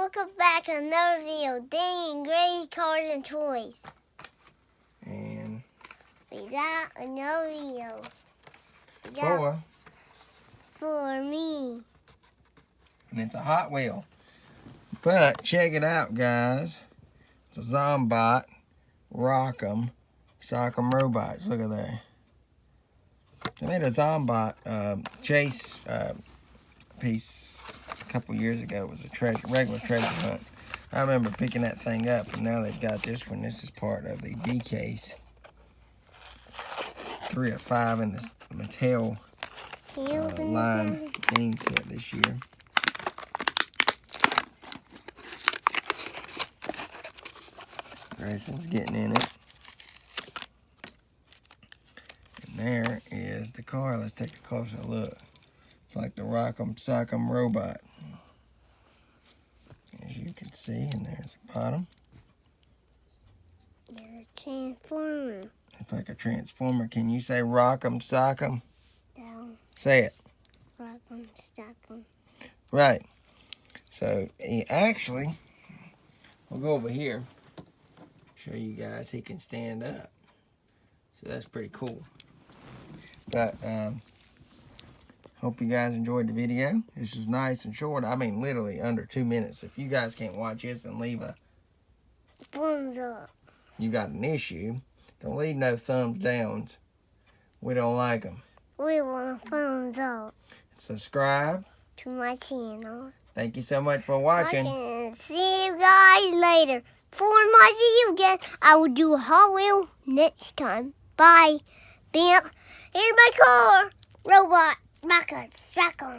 welcome back to another video. Danny and Grady Cars and Toys. And we got another video. For me. And it's a Hot Wheel. But check it out, guys. It's a Zombot, Rock'em, Sock'em robots. Look at that. I made a Zombot chase piece a couple years ago. It was a regular treasure hunt. I remember picking that thing up, and now they've got this one. This is part of the B case. 3 of 5 in the Mattel line game set this year. Grayson's getting in it. And there is the car. Let's take a closer look. It's like the Rock'em Sock'em robot. As you can see, and there's the bottom. It's a transformer. It's like a transformer. Can you say Rock'em Sock'em? No. Say it. Rock'em Sock'em. Right. So he actually, we'll go over here. Show you guys he can stand up. So that's pretty cool. But hope you guys enjoyed the video. This is nice and short. I mean, literally under 2 minutes. If you guys can't watch this and leave a thumbs up, you got an issue. Don't leave no thumbs downs. We don't like them. We want a thumbs up. Subscribe to my channel. Thank you so much for watching. See you guys later. For my video again, I will do a Hot Wheel next time. Bye. Bam. Here's my car. Robot. Back on.